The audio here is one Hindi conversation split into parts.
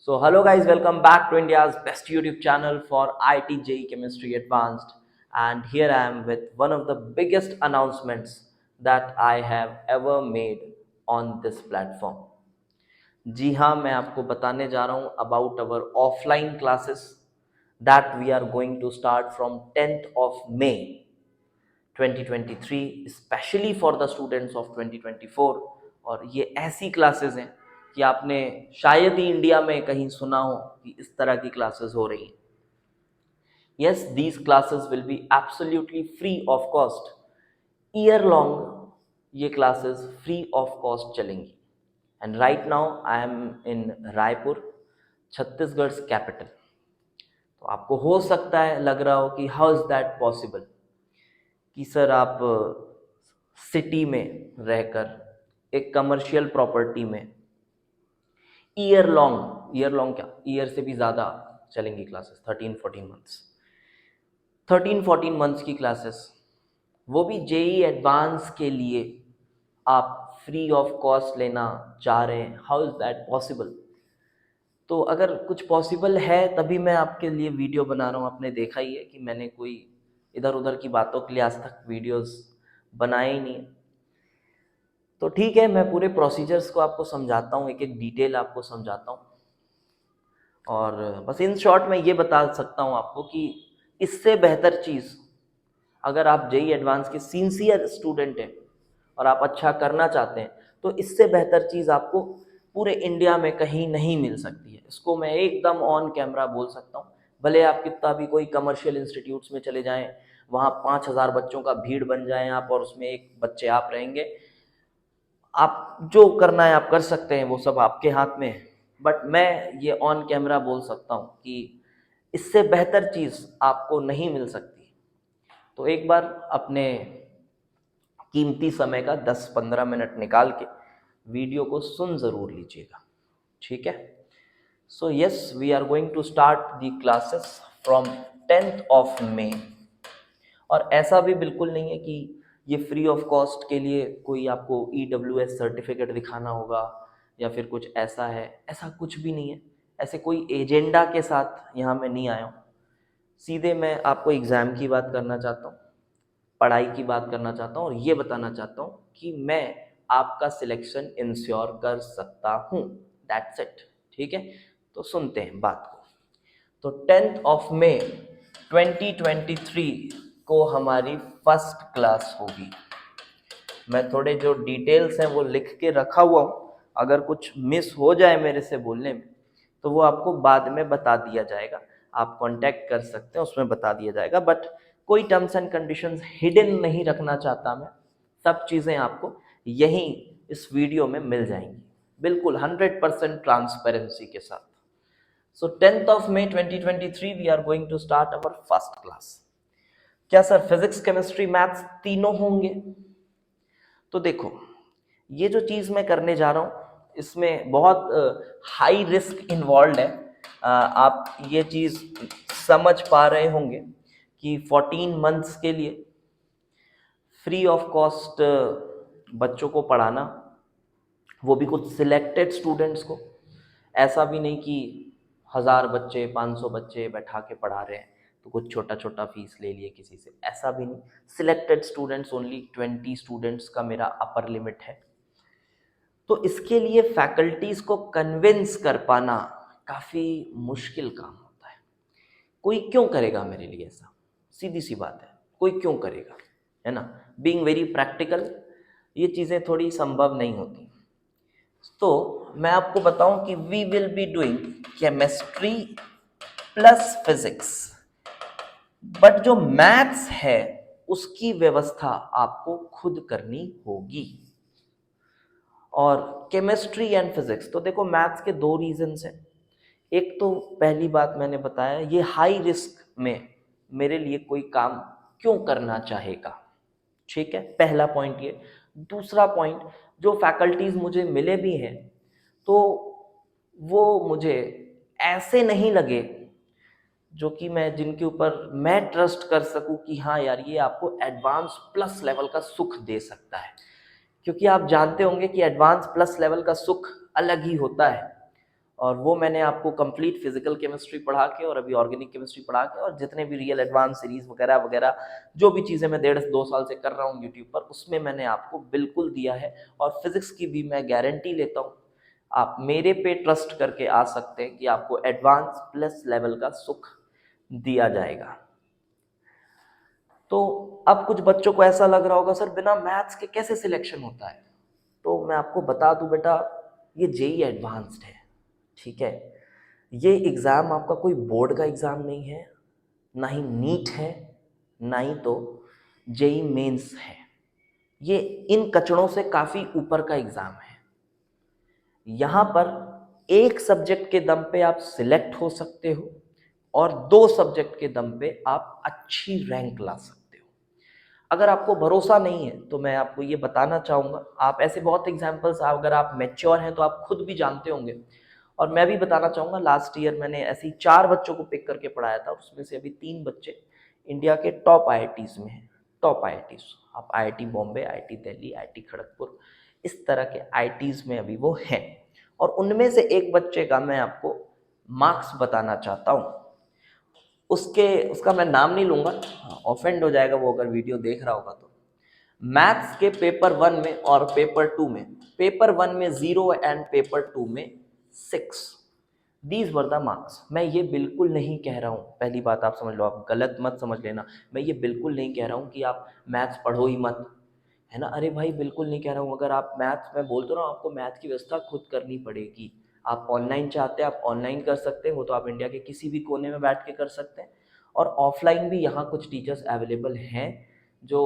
So, hello guys, welcome back to India's best YouTube channel for IT JEE Chemistry Advanced. And here I am with one of the biggest announcements that I have ever made on this platform. जी हाँ, मैं आपको बताने जा रहा हूँ about our offline classes that we are going to start from 10th of May 2023 specially for the students of 2024। और ये ऐसी क्लासेस हैं कि आपने शायद ही इंडिया में कहीं सुना हो कि इस तरह की क्लासेस हो रही हैं। Yes, these classes will be absolutely free of cost. Year long ये क्लासेस फ्री ऑफ कॉस्ट चलेंगी। And right now I am in Raipur, Chhattisgarh capital. तो आपको हो सकता है लग रहा हो कि हाउ इज दैट पॉसिबल कि सर आप सिटी में रहकर एक कमर्शियल प्रॉपर्टी में ईयर लॉन्ग क्या, ईयर से भी ज़्यादा चलेंगी क्लासेस, 13-14 मंथ्स की क्लासेस, वो भी जेई एडवांस के लिए आप फ्री ऑफ कॉस्ट लेना चाह रहे हैं। How is that possible? तो अगर कुछ पॉसिबल है तभी मैं आपके लिए वीडियो बना रहा हूँ। आपने देखा ही है कि मैंने कोई इधर उधर की बातों के लिए आज तक वीडियोस बनाए ही नहीं। तो ठीक है, मैं पूरे प्रोसीजर्स को आपको समझाता हूँ, एक एक डिटेल आपको समझाता हूँ। और बस इन शॉर्ट में ये बता सकता हूँ आपको कि इससे बेहतर चीज़, अगर आप जेई एडवांस के सिंसियर स्टूडेंट हैं और आप अच्छा करना चाहते हैं, तो इससे बेहतर चीज़ आपको पूरे इंडिया में कहीं नहीं मिल सकती है। इसको मैं एकदम ऑन कैमरा बोल सकता हूँ। भले आप कितना भी कोई कमर्शियल इंस्टीट्यूट्स में चले जाएं, वहाँ 5,000 बच्चों का भीड़ बन जाएं आप, और उसमें एक बच्चे आप रहेंगे, आप जो करना है आप कर सकते हैं, वो सब आपके हाथ में है। बट मैं ये ऑन कैमरा बोल सकता हूँ कि इससे बेहतर चीज़ आपको नहीं मिल सकती। तो एक बार अपने कीमती समय का 10-15 मिनट निकाल के वीडियो को सुन ज़रूर लीजिएगा, ठीक है? So yes, we are going to start the classes from 10th of May. और ऐसा भी बिल्कुल नहीं है कि ये फ्री ऑफ कॉस्ट के लिए कोई आपको EWS सर्टिफिकेट दिखाना होगा या फिर कुछ ऐसा है, ऐसा कुछ भी नहीं है। ऐसे कोई एजेंडा के साथ यहाँ मैं नहीं आया हूँ। सीधे मैं आपको एग्ज़ाम की बात करना चाहता हूँ, पढ़ाई की बात करना चाहता हूँ, और ये बताना चाहता हूँ कि मैं आपका सिलेक्शन इंश्योर कर सकता हूँ। दैट्स इट, ठीक है? तो सुनते हैं बात को। तो 10th ऑफ मे 2023 को हमारी फर्स्ट क्लास होगी। मैं थोड़े जो डिटेल्स हैं वो लिख के रखा हुआ हूँ, अगर कुछ मिस हो जाए मेरे से बोलने में तो वो आपको बाद में बता दिया जाएगा। आप कांटेक्ट कर सकते हैं, उसमें बता दिया जाएगा। बट कोई टर्म्स एंड कंडीशंस हिडन नहीं रखना चाहता मैं। सब चीज़ें आपको यहीं इस वीडियो में मिल जाएंगी, बिल्कुल 100% ट्रांसपेरेंसी के साथ। So 10th of May 2023 we are going to start our first class. क्या सर फिजिक्स केमिस्ट्री मैथ्स तीनों होंगे? तो देखो, ये जो चीज़ मैं करने जा रहा हूँ इसमें बहुत हाई रिस्क इन्वॉल्व है। आप ये चीज़ समझ पा रहे होंगे कि 14 मंथ्स के लिए फ्री ऑफ कॉस्ट बच्चों को पढ़ाना, वो भी कुछ सिलेक्टेड स्टूडेंट्स को। ऐसा भी नहीं कि 1000 बच्चे 500 बच्चे बैठा के पढ़ा रहे हैं तो कुछ छोटा छोटा फीस ले लिए किसी से, ऐसा भी नहीं। सिलेक्टेड स्टूडेंट्स, ओनली 20 स्टूडेंट्स का मेरा अपर लिमिट है। तो इसके लिए फैकल्टीज़ को कन्विंस कर पाना काफ़ी मुश्किल काम होता है। कोई क्यों करेगा मेरे लिए ऐसा? सीधी सी बात है, कोई क्यों करेगा, है ना? बीइंग वेरी प्रैक्टिकल, ये चीज़ें थोड़ी संभव नहीं होती। तो मैं आपको बताऊं कि we will be doing chemistry plus physics, but जो मैथ्स है उसकी व्यवस्था आपको खुद करनी होगी। और केमिस्ट्री एंड फिजिक्स, तो देखो मैथ्स के दो रीजंस हैं। एक तो पहली बात मैंने बताया, ये हाई रिस्क में मेरे लिए कोई काम क्यों करना चाहेगा, ठीक है? पहला पॉइंट ये। दूसरा पॉइंट, जो फैकल्टीज मुझे मिले भी हैं तो वो मुझे ऐसे नहीं लगे जो कि मैं, जिनके ऊपर मैं ट्रस्ट कर सकूं कि हाँ यार ये आपको एडवांस प्लस लेवल का सुख दे सकता है। क्योंकि आप जानते होंगे कि एडवांस प्लस लेवल का सुख अलग ही होता है। और वो मैंने आपको कंप्लीट फिजिकल केमिस्ट्री पढ़ा के और अभी ऑर्गेनिक केमिस्ट्री पढ़ा के और जितने भी रियल एडवांस सीरीज वगैरह वगैरह जो भी चीज़ें मैं 1.5-2 साल से कर रहा हूँ यूट्यूब पर, उसमें मैंने आपको बिल्कुल दिया है। और फिजिक्स की भी मैं गारंटी लेता हूँ, आप मेरे पे ट्रस्ट करके आ सकते हैं कि आपको एडवांस प्लस लेवल का सुख दिया जाएगा। तो अब कुछ बच्चों को ऐसा लग रहा होगा सर बिना मैथ्स के कैसे सिलेक्शन होता है, तो मैं आपको बता दूं बेटा, ये जेई एडवांस्ड है, ठीक है। ये एग्ज़ाम आपका कोई बोर्ड का एग्ज़ाम नहीं है, ना ही नीट है, ना ही तो जेई मेंस है। ये इन कचड़ों से काफ़ी ऊपर का एग्ज़ाम है। यहाँ पर एक सब्जेक्ट के दम पे आप सिलेक्ट हो सकते हो और 2 सब्जेक्ट के दम पे आप अच्छी रैंक ला सकते हो। अगर आपको भरोसा नहीं है तो मैं आपको ये बताना चाहूँगा, आप ऐसे बहुत एग्जाम्पल्स, अगर आप मैच्योर हैं तो आप खुद भी जानते होंगे, और मैं भी बताना चाहूँगा। लास्ट ईयर मैंने ऐसे ही 4 बच्चों को पिक करके पढ़ाया था, उसमें से अभी 3 बच्चे इंडिया के टॉप आईआईटीज़ में हैं। टॉप आईआईटीज़, आप IIT Bombay, IIT Delhi, IIT Kharagpur, इस तरह के आईआईटीज़ में अभी वो हैं। और उनमें से एक बच्चे का मैं आपको मार्क्स बताना चाहता हूँ। उसका मैं नाम नहीं लूंगा, ऑफेंड हो जाएगा वो अगर वीडियो देख रहा होगा तो। मैथ्स के पेपर 1 में और पेपर 2 में, पेपर 1 में 0 एंड पेपर 2 में 6, दीज वर द मार्क्स। मैं ये बिल्कुल नहीं कह रहा हूँ, पहली बात आप समझ लो, आप गलत मत समझ लेना, मैं ये बिल्कुल नहीं कह रहा हूँ कि आप मैथ्स पढ़ो ही मत, है ना। अरे भाई बिल्कुल नहीं कह रहा हूँ। अगर आप मैथ्स, मैं बोल तो रहा हूँ आपको मैथ की व्यवस्था खुद करनी पड़ेगी। आप ऑनलाइन चाहते हैं आप ऑनलाइन कर सकते हैं, वो तो आप इंडिया के किसी भी कोने में बैठ के कर सकते हैं। और ऑफलाइन भी यहाँ कुछ टीचर्स अवेलेबल हैं जो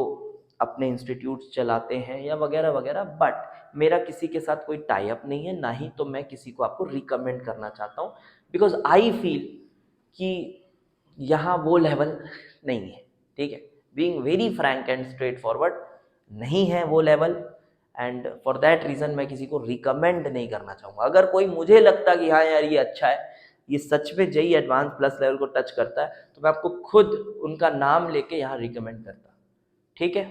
अपने इंस्टीट्यूट्स चलाते हैं या वगैरह वगैरह, बट मेरा किसी के साथ कोई टाई अप नहीं है, ना ही तो मैं किसी को आपको रिकमेंड करना चाहता हूँ, बिकॉज आई फील कि यहाँ वो लेवल नहीं है, ठीक है। Being very Frank and straight forward, नहीं है वो level, and for that reason मैं किसी को रिकमेंड नहीं करना चाहूँगा। अगर कोई मुझे लगता कि हाँ यार ये अच्छा है, ये सच में जेई एडवांस प्लस लेवल को टच करता है, तो मैं आपको खुद उनका नाम लेके यहाँ रिकमेंड करता, ठीक है।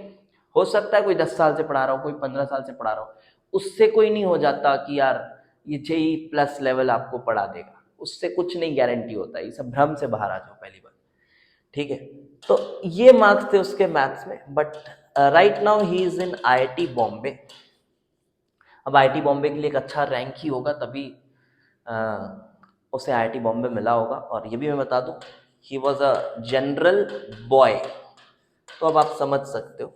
हो सकता है कोई 10 साल से पढ़ा रहा हो, कोई 15 साल से पढ़ा रहा हो, उससे कोई नहीं हो जाता कि यार ये जेई प्लस लेवल आपको पढ़ा देगा, उससे कुछ नहीं गारंटी होता है। ये सब भ्रम से बाहर आ जाओ पहली बार, ठीक है। तो ये मार्क्स थे उसके मैथ्स में, but right now he is in IIT Bombay. अब आईआईटी बॉम्बे के लिए एक अच्छा रैंक ही होगा, तभी उसे आईआईटी बॉम्बे मिला होगा। और ये भी मैं बता दूं, he was a general boy, तो अब आप समझ सकते हो,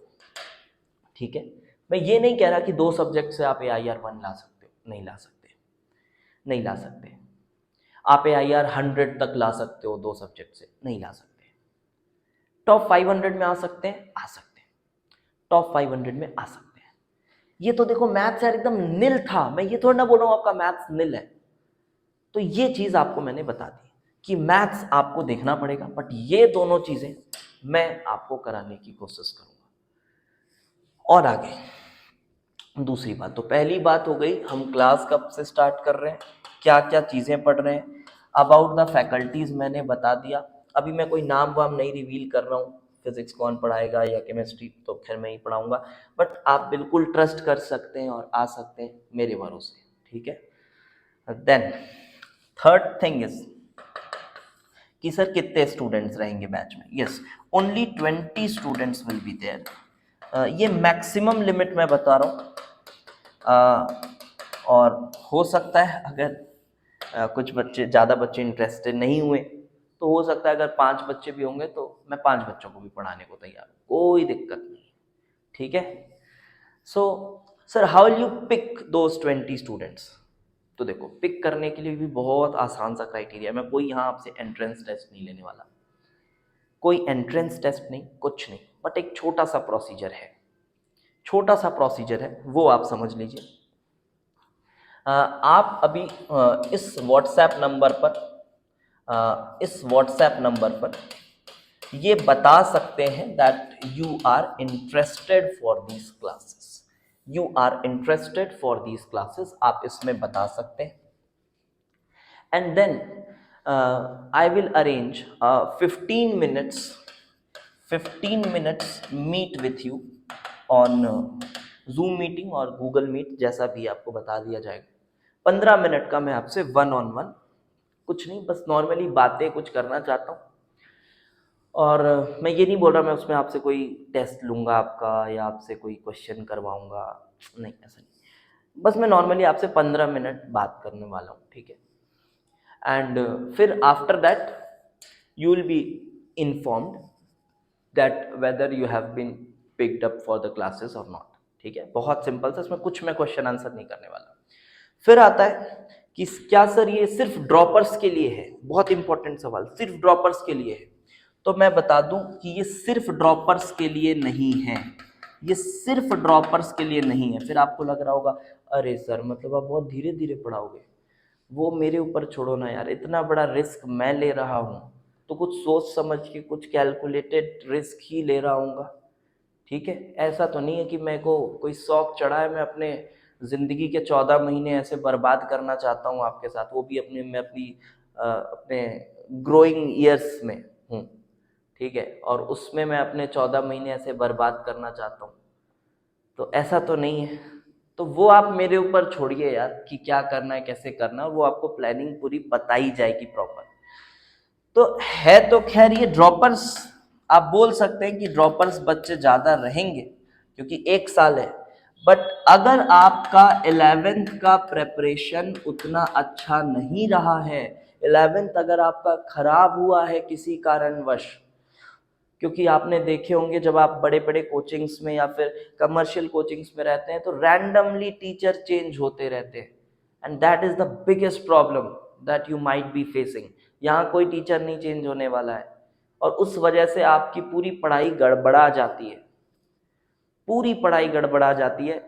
ठीक है। मैं ये नहीं कह रहा कि 2 सब्जेक्ट से आप AIR 1 ला सकते हो, नहीं ला सकते, नहीं ला सकते। आप AIR 100 तक ला सकते हो 2 सब्जेक्ट से, नहीं ला सकते। टॉप 500 में आ सकते हैं, आ सकते हैं, टॉप 500 में आ सकते हैं। ये तो देखो मैथ्स यार एकदम निल था, मैं ये थोड़ा ना बोल रहा हूँ आपका मैथ्स निल है। तो ये चीज आपको मैंने बता दी कि मैथ्स आपको देखना पड़ेगा, बट ये दोनों चीजें मैं आपको कराने की कोशिश करूंगा। और आगे दूसरी बात, तो पहली बात हो गई हम क्लास कब से स्टार्ट कर रहे हैं, क्या क्या चीज़ें पढ़ रहे हैं, अबाउट द फैकल्टीज़ मैंने बता दिया। अभी मैं कोई नाम वाम नहीं रिवील कर रहा हूँ, फिजिक्स कौन पढ़ाएगा या केमिस्ट्री तो खैर मैं ही पढ़ाऊँगा, बट आप बिल्कुल ट्रस्ट कर सकते हैं और आ सकते हैं मेरे भरोसे, ठीक है। देन थर्ड थिंग इज कि सर कितने स्टूडेंट्स रहेंगे बैच में। Yes, only 20 students will be there. ये मैक्सिमम लिमिट मैं बता रहा हूँ, और हो सकता है अगर कुछ बच्चे, ज़्यादा बच्चे इंटरेस्टेड नहीं हुए तो हो सकता है अगर 5 बच्चे भी होंगे तो मैं 5 बच्चों को भी पढ़ाने को तैयार हूँ, कोई दिक्कत नहीं, ठीक है। So sir how will you pick those 20 students. तो देखो पिक करने के लिए भी बहुत आसान सा क्राइटेरिया, मैं कोई यहाँ आपसे एंट्रेंस टेस्ट नहीं लेने वाला, कोई एंट्रेंस टेस्ट नहीं, कुछ नहीं, बट एक छोटा सा प्रोसीजर है, छोटा सा प्रोसीजर है, वो आप समझ लीजिए। आप अभी इस व्हाट्सएप नंबर पर ये बता सकते हैं that you are interested for these classes, you are interested for these classes, आप इसमें बता सकते हैं। And then I will arrange 15 minutes meet with you on Zoom meeting और गूगल मीट, जैसा भी आपको बता दिया जाएगा। 15 मिनट का मैं आपसे 1-on-1 कुछ नहीं, बस नॉर्मली बातें कुछ करना चाहता हूँ। और मैं ये नहीं बोल रहा मैं उसमें आपसे कोई टेस्ट लूँगा आपका या आपसे कोई क्वेश्चन करवाऊँगा, नहीं ऐसा नहीं। बस मैं नॉर्मली आपसे 15 मिनट बात करने वाला हूँ, ठीक है। एंड फिर after that you will be informed that whether you have been picked up for the classes और नॉट, ठीक है। बहुत सिंपल सा, इसमें कुछ मैं क्वेश्चन आंसर नहीं करने वाला। फिर आता है कि क्या सर ये सिर्फ ड्रॉपर्स के लिए है, बहुत इंपॉर्टेंट सवाल, सिर्फ ड्रॉपर्स के लिए है। तो मैं बता दूं कि ये सिर्फ ड्रॉपर्स के लिए नहीं है, ये सिर्फ ड्रॉपर्स के लिए नहीं है। फिर आपको लग रहा होगा अरे सर मतलब आप बहुत धीरे धीरे पढ़ाओगे, वो मेरे ऊपर छोड़ो ना यार, इतना बड़ा रिस्क मैं ले रहा हूँ तो कुछ सोच समझ के कुछ कैलकुलेटेड रिस्क ही ले रहा हूँगा, ठीक है। ऐसा तो नहीं है कि मेरे को कोई शौक चढ़ा है, मैं अपने ज़िंदगी के 14 महीने ऐसे बर्बाद करना चाहता हूँ आपके साथ, वो भी अपने ग्रोइंग ईयर्स में हूँ, ठीक है। और उसमें मैं अपने 14 महीने ऐसे बर्बाद करना चाहता हूँ, तो ऐसा तो नहीं है। तो वो आप मेरे ऊपर छोड़िए यार कि क्या करना है कैसे करना है, वो आपको प्लानिंग पूरी बताई जाएगी प्रॉपर। तो है तो खैर ये ड्रॉपर्स, आप बोल सकते हैं कि ड्रॉपर्स बच्चे ज़्यादा रहेंगे क्योंकि 1 साल है। बट अगर आपका 11th का प्रेपरेशन उतना अच्छा नहीं रहा है, 11th अगर आपका खराब हुआ है किसी कारणवश, क्योंकि आपने देखे होंगे जब आप बड़े बड़े कोचिंग्स में या फिर कमर्शियल कोचिंग्स में रहते हैं तो रैंडमली टीचर चेंज होते रहते हैं, and that is the biggest problem that you might be facing. यहाँ कोई टीचर नहीं चेंज होने वाला है और उस वजह से आपकी पूरी पढ़ाई गड़बड़ा जाती है, पूरी पढ़ाई गड़बड़ा जाती है।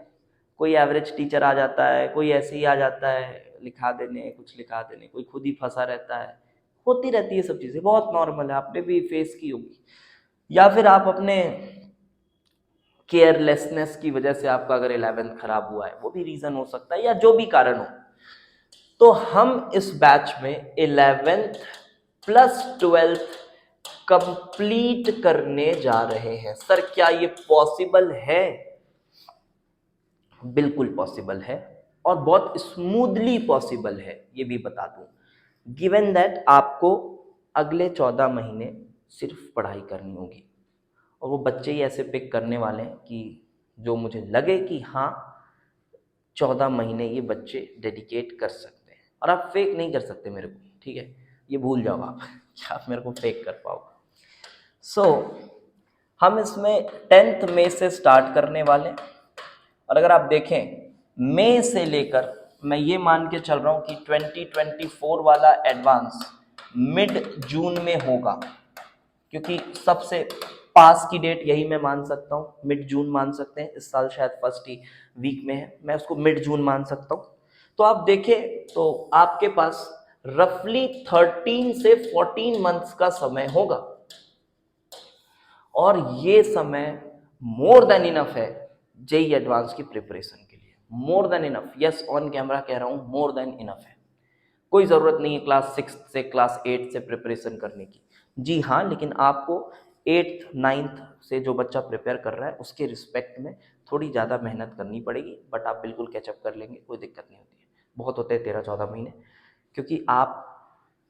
कोई एवरेज टीचर आ जाता है, कोई ऐसे ही आ जाता है लिखा देने, कुछ लिखा देने, कोई खुद ही फंसा रहता है, होती रहती है सब चीज़ें, बहुत नॉर्मल है, आपने भी फेस की होगी। या फिर आप अपने केयरलेसनेस की वजह से आपका अगर 11th खराब हुआ है, वो भी रीजन हो सकता है, या जो भी कारण हो। तो हम इस बैच में 11th प्लस 12th कंप्लीट करने जा रहे हैं। सर क्या ये पॉसिबल है? बिल्कुल पॉसिबल है और बहुत स्मूथली पॉसिबल है, ये भी बता दूं। गिवन दैट आपको अगले 14 महीने सिर्फ पढ़ाई करनी होगी और वो बच्चे ही ऐसे पिक करने वाले हैं कि जो मुझे लगे कि हाँ 14 महीने ये बच्चे डेडिकेट कर सकते हैं। और आप फेक नहीं कर सकते मेरे को, ठीक है, ये भूल जाओ आप कि आप मेरे को फेक कर पाओगे। सो हम इसमें 10th मई से स्टार्ट करने वाले हैं और अगर आप देखें मई से लेकर मैं ये मान के चल रहा हूँ कि 2024 वाला एडवांस मिड जून में होगा, क्योंकि सबसे पास की डेट यही मैं मान सकता हूँ, मिड जून मान सकते हैं। इस साल शायद फर्स्ट ही वीक में है, मैं उसको मिड जून मान सकता हूँ। तो आप देखें तो आपके पास रफली 13 से 14 मंथ्स का समय होगा और ये समय मोर देन इनफ है जेई एडवांस की प्रिपरेशन के लिए, more than enough. Yes, on camera कह रहा हूँ, मोर देन इनफ है। कोई ज़रूरत नहीं है क्लास 6 से क्लास 8 से प्रिपरेशन करने की, जी हाँ, लेकिन आपको 8th 9th से जो बच्चा प्रिपेयर कर रहा है उसके रिस्पेक्ट में थोड़ी ज़्यादा मेहनत करनी पड़ेगी, बट आप बिल्कुल कैचअप कर लेंगे, कोई दिक्कत नहीं होती है। बहुत होते हैं 13-14 महीने, क्योंकि आप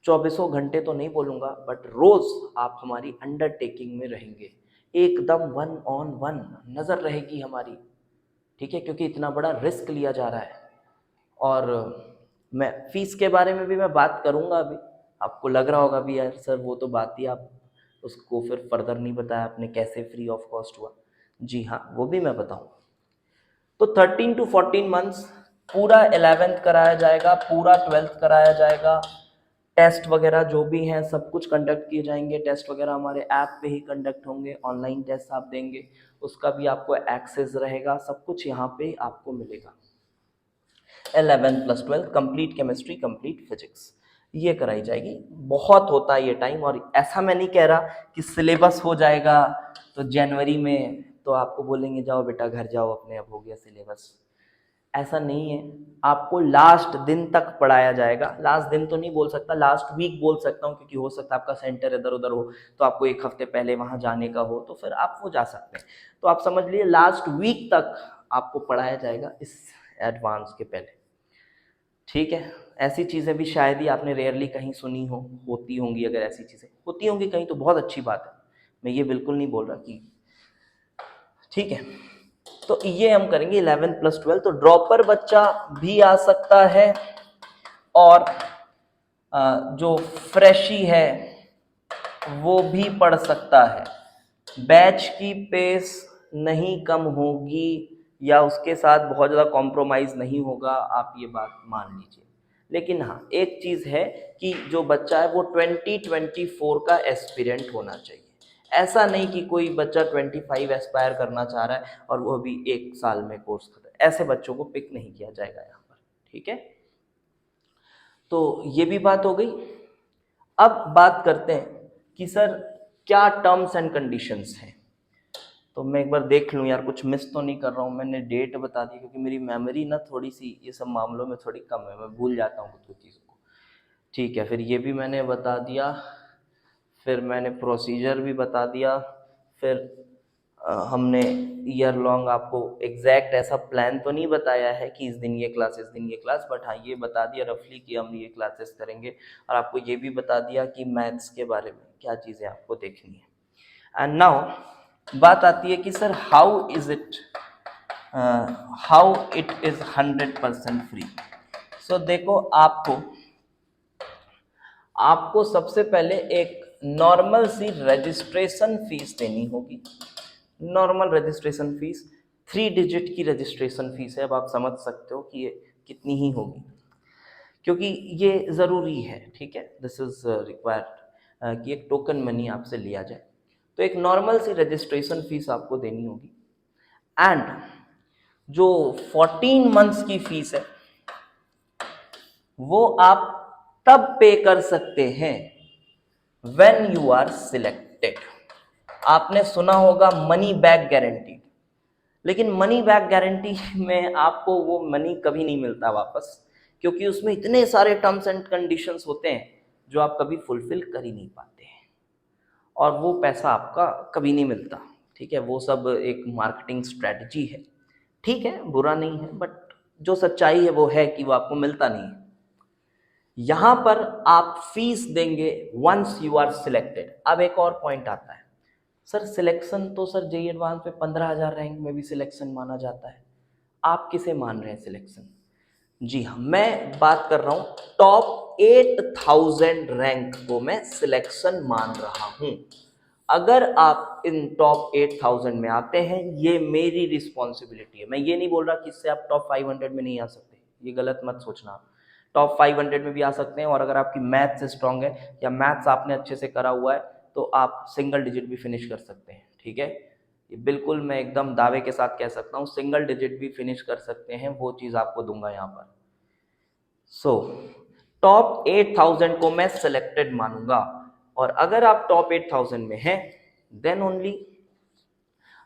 24 घंटे तो नहीं बोलूँगा, बट रोज़ आप हमारी अंडरटेकिंग में रहेंगे, एकदम 1-on-1 नज़र रहेगी हमारी, ठीक है, क्योंकि इतना बड़ा रिस्क लिया जा रहा है। और मैं फीस के बारे में भी मैं बात करूंगा अभी। आपको लग रहा होगा भी यार सर वो तो बात ही आप उसको फिर फर्दर नहीं बताया आपने, कैसे फ्री ऑफ कॉस्ट हुआ। जी हाँ, वो भी मैं बताऊंगा। तो 13 to 14 मंथ्स पूरा 11th कराया जाएगा, पूरा 12th कराया जाएगा। टेस्ट वगैरह जो भी हैं सब कुछ कंडक्ट किए जाएंगे। टेस्ट वगैरह हमारे ऐप पे ही कंडक्ट होंगे, ऑनलाइन टेस्ट आप देंगे उसका भी आपको एक्सेस रहेगा, सब कुछ यहाँ पे आपको मिलेगा। 11 plus 12 complete chemistry, complete physics, ये कराई जाएगी। बहुत होता है ये टाइम, और ऐसा मैं नहीं कह रहा कि सिलेबस हो जाएगा तो जनवरी में तो आपको बोलेंगे जाओ बेटा घर जाओ अपने, अब हो गया सिलेबस, ऐसा नहीं है। आपको लास्ट दिन तक पढ़ाया जाएगा, लास्ट दिन तो नहीं बोल सकता, लास्ट वीक बोल सकता हूँ, क्योंकि हो सकता है आपका सेंटर इधर उधर हो तो आपको एक हफ्ते पहले वहाँ जाने का हो, तो फिर आप वो जा सकते हैं। तो आप समझ लीजिए लास्ट वीक तक आपको पढ़ाया जाएगा इस एडवांस के पहले, ठीक है, ऐसी चीज़ें भी शायद ही आपने रेयरली कहीं सुनी हो, होती होंगी। अगर ऐसी चीज़ें होती होंगी कहीं तो बहुत अच्छी बात है, मैं ये बिल्कुल नहीं बोल रहा कि, ठीक है। तो ये हम करेंगे 11 प्लस 12। तो ड्रॉपर बच्चा भी आ सकता है और जो फ्रेशी है वो भी पढ़ सकता है। बैच की पेस नहीं कम होगी या उसके साथ बहुत ज़्यादा कॉम्प्रोमाइज़ नहीं होगा, आप ये बात मान लीजिए। लेकिन हाँ, एक चीज़ है कि जो बच्चा है वो 2024 का एस्पिरेंट होना चाहिए। ऐसा नहीं कि कोई बच्चा 25 एस्पायर करना चाह रहा है और वो अभी 1 साल में कोर्स खत्म, ऐसे बच्चों को पिक नहीं किया जाएगा यहाँ पर, ठीक है। तो ये भी बात हो गई। अब बात करते हैं कि सर क्या टर्म्स एंड कंडीशंस हैं। तो मैं एक बार देख लूँ यार, कुछ मिस तो नहीं कर रहा हूँ। मैंने डेट बता दी क्योंकि मेरी मेमोरी ना थोड़ी सी ये सब मामलों में थोड़ी कम है, मैं भूल जाता हूँ कुछ चीज़ों को। ठीक है, फिर ये भी मैंने बता दिया, फिर मैंने प्रोसीजर भी बता दिया, फिर हमने ईयर लॉन्ग आपको एग्जैक्ट ऐसा प्लान तो नहीं बताया है कि इस दिन ये क्लास इस दिन ये क्लास, बट हाँ ये बता दिया रफली कि हम ये क्लासेस करेंगे। और आपको ये भी बता दिया कि मैथ्स के बारे में क्या चीज़ें आपको देखनी है। एंड नाउ बात आती है कि sir how is it, how it is 100% free. So देखो, आपको सबसे पहले एक नॉर्मल सी रजिस्ट्रेशन फीस देनी होगी। नॉर्मल रजिस्ट्रेशन फीस 3 डिजिट की रजिस्ट्रेशन फीस है। अब आप समझ सकते हो कि ये कितनी ही होगी, क्योंकि ये ज़रूरी है, ठीक है। दिस इज़ रिक्वायर्ड कि एक टोकन मनी आपसे लिया जाए। तो एक नॉर्मल सी रजिस्ट्रेशन फीस आपको देनी होगी। एंड जो 14 मंथ्स की फीस है वो आप तब पे कर सकते हैं व्हेन यू आर सिलेक्टेड। आपने सुना होगा मनी बैक गारंटी, लेकिन मनी बैक गारंटी में आपको वो मनी कभी नहीं मिलता वापस, क्योंकि उसमें इतने सारे टर्म्स एंड कंडीशंस होते हैं जो आप कभी फुलफिल कर ही नहीं पाते हैं, और वो पैसा आपका कभी नहीं मिलता, ठीक है। वो सब एक मार्केटिंग स्ट्रेटजी है, ठीक है, बुरा नहीं है, बट जो सच्चाई है वो है कि वो आपको मिलता नहीं है। यहां पर आप फीस देंगे वंस यू आर सिलेक्टेड। अब एक और पॉइंट आता है, सर सिलेक्शन तो सर जेईई एडवांस में 15,000 रैंक में भी सिलेक्शन माना जाता है, आप किसे मान रहे हैं सिलेक्शन? जी हाँ, मैं बात कर रहा हूं टॉप 8000 रैंक को मैं सिलेक्शन मान रहा हूं। अगर आप इन टॉप 8000 में आते हैं, ये मेरी रिस्पॉन्सिबिलिटी है। मैं ये नहीं बोल रहा कि इससे आप टॉप 500 में नहीं आ सकते, ये गलत मत सोचना। आप टॉप 500 में भी आ सकते हैं, और अगर आपकी मैथ्स स्ट्रांग है या मैथ्स आपने अच्छे से करा हुआ है तो आप सिंगल डिजिट भी फिनिश कर सकते हैं, ठीक है। ये बिल्कुल मैं एकदम दावे के साथ कह सकता हूँ, सिंगल डिजिट भी फिनिश कर सकते हैं, वो चीज़ आपको दूंगा यहाँ पर। सो टॉप 8000 को मैं सिलेक्टेड मानूंगा, और अगर आप टॉप 8000 में हैं देन ओनली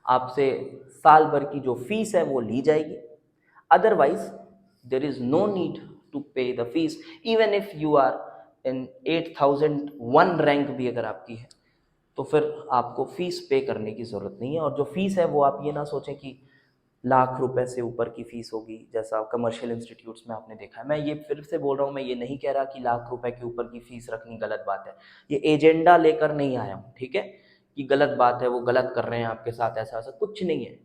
आपसे साल भर की जो फीस है वो ली जाएगी। Otherwise there is no need to pay the fees, even if you are in 8001 rank भी अगर आपकी है तो फिर आपको फीस पे करने की ज़रूरत नहीं है। और जो फीस है वो आप ये ना सोचें कि लाख रुपए से ऊपर की फीस होगी, जैसा कमर्शियल इंस्टीट्यूट्स में आपने देखा है। मैं ये फिर से बोल रहा हूँ, मैं ये नहीं कह रहा कि लाख रुपए के ऊपर की फीस रखनी गलत बात है, ये एजेंडा लेकर नहीं आया हूँ, ठीक है, कि गलत बात है, वो गलत कर रहे हैं आपके साथ, ऐसा ऐसा कुछ नहीं है।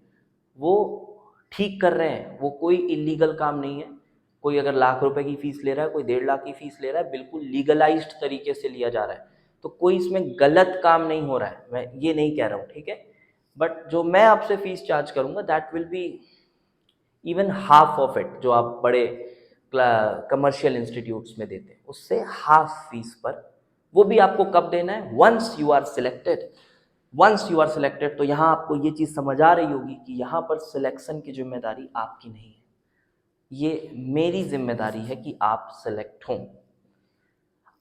वो ठीक कर रहे हैं, वो कोई इलीगल काम नहीं है। कोई अगर लाख रुपए की फीस ले रहा है, कोई 1.5 लाख की फीस ले रहा है, बिल्कुल लीगलाइज्ड तरीके से लिया जा रहा है, तो कोई इसमें गलत काम नहीं हो रहा है, मैं ये नहीं कह रहा हूँ, ठीक है। बट जो मैं आपसे फीस चार्ज करूंगा that will be even half of it, जो आप बड़े कमर्शियल इंस्टीट्यूट्स में देते हैं उससे हाफ फीस पर। वो भी आपको कब देना है? Once you are selected. Once you are selected, तो यहाँ आपको ये चीज़ समझ आ रही होगी कि यहाँ पर सिलेक्शन की जिम्मेदारी आपकी नहीं है, ये मेरी जिम्मेदारी है कि आप सिलेक्ट हों।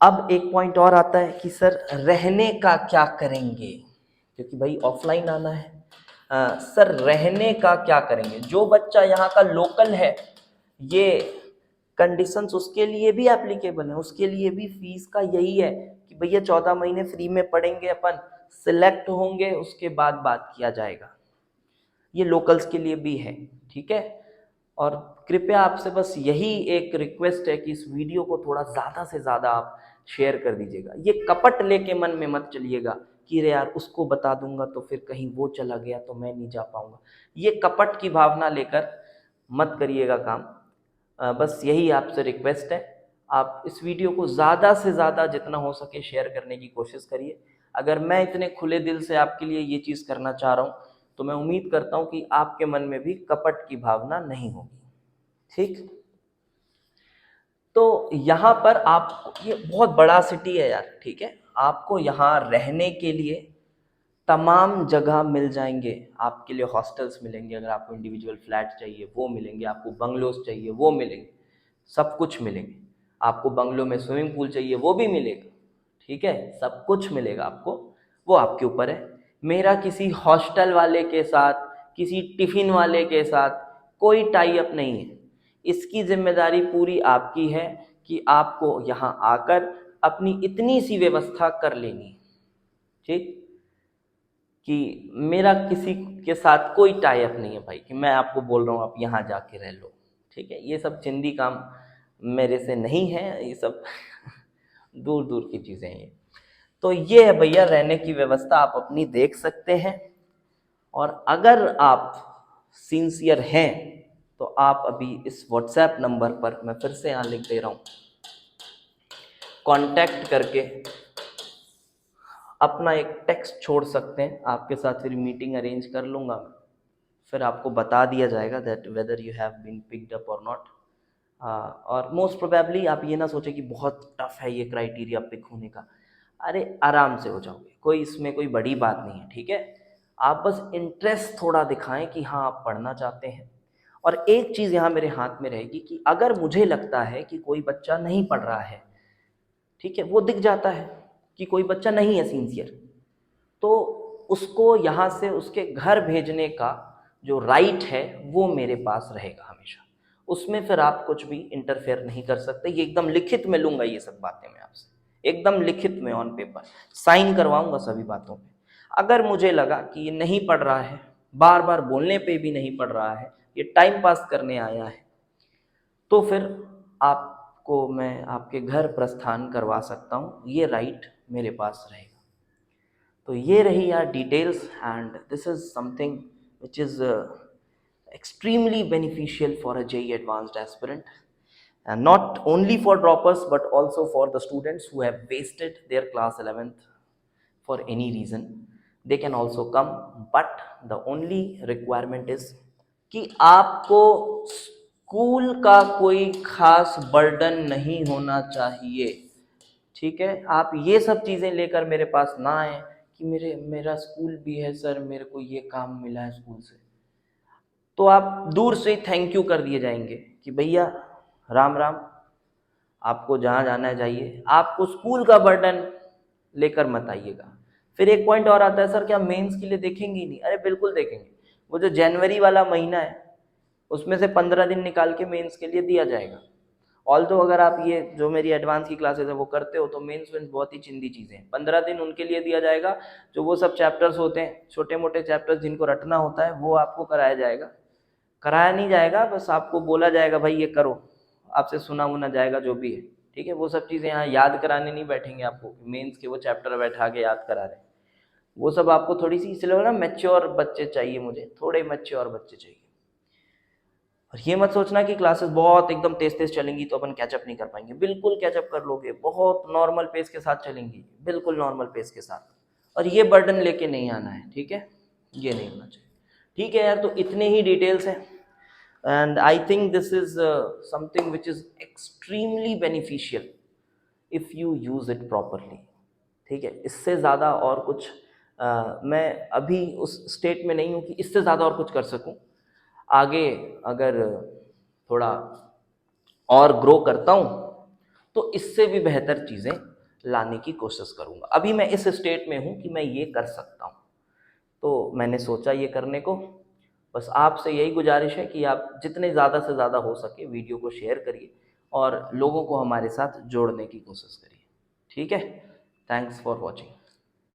अब एक पॉइंट और आता है कि सर रहने का क्या करेंगे, क्योंकि भाई ऑफलाइन आना है। सर रहने का क्या करेंगे? जो बच्चा यहाँ का लोकल है, ये कंडीशंस उसके लिए भी एप्लीकेबल है, उसके लिए भी फीस का यही है कि भैया 14 महीने फ्री में पढ़ेंगे अपन, सिलेक्ट होंगे उसके बाद बात किया जाएगा। ये लोकल्स के लिए भी है, ठीक है। और कृपया आपसे बस यही एक रिक्वेस्ट है कि इस वीडियो को थोड़ा ज़्यादा से ज़्यादा आप शेयर कर दीजिएगा। ये कपट लेके मन में मत चलिएगा कि रे यार उसको बता दूंगा तो फिर कहीं वो चला गया तो मैं नहीं जा पाऊंगा। ये कपट की भावना लेकर मत करिएगा काम। बस यही आपसे रिक्वेस्ट है, आप इस वीडियो को ज़्यादा से ज़्यादा जितना हो सके शेयर करने की कोशिश करिए। अगर मैं इतने खुले दिल से आपके लिए ये चीज़ करना चाह रहा हूँ तो मैं उम्मीद करता हूँ कि आपके मन में भी कपट की भावना नहीं होगी। ठीक, तो यहाँ पर आप, ये बहुत बड़ा सिटी है यार, ठीक है, आपको यहाँ रहने के लिए तमाम जगह मिल जाएंगे। आपके लिए हॉस्टल्स मिलेंगे, अगर आपको इंडिविजुअल फ्लैट चाहिए वो मिलेंगे, आपको बंगलोज चाहिए वो मिलेंगे, सब कुछ मिलेंगे। आपको बंगलो में स्विमिंग पूल चाहिए वो भी मिलेगा, ठीक है, सब कुछ मिलेगा आपको, वो आपके ऊपर है। मेरा किसी हॉस्टल वाले के साथ, किसी टिफिन वाले के साथ कोई टाई अप नहीं है। इसकी जिम्मेदारी पूरी आपकी है कि आपको यहाँ आकर अपनी इतनी सी व्यवस्था कर लेनी है। ठीक, कि मेरा किसी के साथ कोई टाई अप नहीं है भाई कि मैं आपको बोल रहा हूँ आप यहाँ जाके रह लो, ठीक है, ये सब चिंदी काम मेरे से नहीं है, ये सब दूर दूर की चीज़ें हैं। तो ये है भैया रहने की व्यवस्था, आप अपनी देख सकते हैं। और अगर आप सिंसियर हैं तो आप अभी इस व्हाट्सएप नंबर पर, मैं फिर से यहाँ लिख दे रहा हूँ, कांटेक्ट करके अपना एक टेक्स्ट छोड़ सकते हैं। आपके साथ फिर मीटिंग अरेंज कर लूँगा मैं, फिर आपको बता दिया जाएगा that whether you have been picked up और नॉट। और मोस्ट प्रोबेबली आप ये ना सोचें कि बहुत टफ है ये क्राइटेरिया पिक होने का। अरे आराम से हो जाओगे, कोई इसमें कोई बड़ी बात नहीं है, ठीक है। आप बस इंटरेस्ट थोड़ा दिखाएं कि हाँ आप पढ़ना चाहते हैं। और एक चीज़ यहाँ मेरे हाथ में रहेगी कि अगर मुझे लगता है कि कोई बच्चा नहीं पढ़ रहा है, ठीक है, वो दिख जाता है कि कोई बच्चा नहीं है सिंसियर, तो उसको यहाँ से उसके घर भेजने का जो राइट है वो मेरे पास रहेगा हमेशा। उसमें फिर आप कुछ भी इंटरफेयर नहीं कर सकते। ये एकदम लिखित में लूँगा, ये सब बातें मैं आपसे एकदम लिखित में ऑन पेपर साइन करवाऊँगा सभी बातों पे। अगर मुझे लगा कि ये नहीं पढ़ रहा है, बार बार बोलने पे भी नहीं पढ़ रहा है, ये टाइम पास करने आया है, तो फिर आपको मैं आपके घर प्रस्थान करवा सकता हूँ, ये राइट मेरे पास रहेगा। तो ये रही यार details, and this is something which is extremely beneficial for a JEE advanced aspirant, and not only for droppers but also for the students who have wasted their class 11th for any reason. They can also come, but the only requirement is कि आपको स्कूल का कोई खास बर्डन नहीं होना चाहिए, ठीक है। आप ये सब चीज़ें लेकर मेरे पास ना आए कि मेरा स्कूल भी है सर, मेरे को ये काम मिला है स्कूल से, तो आप दूर से थैंक यू कर दिए जाएंगे कि भैया राम राम, आपको जहाँ जाना है जाइए, आपको स्कूल का बर्डन लेकर मत आइएगा। फिर एक पॉइंट और आता है, सर क्या मेंस के लिए देखेंगे ही नहीं? अरे बिल्कुल देखेंगे। वो जो जनवरी वाला महीना है उसमें से 15 दिन निकाल के मेंस के लिए दिया जाएगा। ऑल्दो अगर आप ये जो मेरी एडवांस की क्लासेस है वो करते हो तो मेंस वेंस बहुत ही चिंदी चीज़ें हैं। 15 दिन उनके लिए दिया जाएगा जो वो सब चैप्टर्स होते हैं, छोटे मोटे चैप्टर्स जिनको रटना होता है, वो आपको कराया जाएगा। कराया नहीं जाएगा, बस आपको बोला जाएगा भाई ये करो, आपसे सुना वुना जाएगा जो भी है, ठीक है। वो सब चीज़ें यहाँ याद कराने नहीं बैठेंगे आपको, मेंस के वो चैप्टर बैठा के याद करा रहे हैं। वो सब आपको थोड़ी सी, इसलिए ना मैच्योर बच्चे चाहिए, मुझे थोड़े मैच्योर बच्चे चाहिए। और ये मत सोचना कि क्लासेस बहुत एकदम तेज तेज चलेंगी तो अपन कैचअप नहीं कर पाएंगे, बिल्कुल कैचअप कर लोगे, बहुत नॉर्मल पेस के साथ चलेंगी, बिल्कुल नॉर्मल पेस के साथ। और ये बर्डन लेके नहीं आना है, ठीक है, ये नहीं होना चाहिए, ठीक है यार। तो इतने ही डिटेल्स हैं, and I think this is something which is extremely beneficial if you use it properly, ठीक है। इससे ज़्यादा और कुछ मैं अभी उस स्टेट में नहीं हूँ कि इससे ज़्यादा और कुछ कर सकूँ। आगे अगर थोड़ा और ग्रो करता हूँ तो इससे भी बेहतर चीज़ें लाने की कोशिश करूँगा। अभी मैं इस स्टेट में हूँ कि मैं ये कर सकता हूँ, तो मैंने सोचा ये करने को। बस आपसे यही गुजारिश है कि आप जितने ज़्यादा से ज़्यादा हो सके वीडियो को शेयर करिए और लोगों को हमारे साथ जोड़ने की कोशिश करिए, ठीक है। Thanks for watching.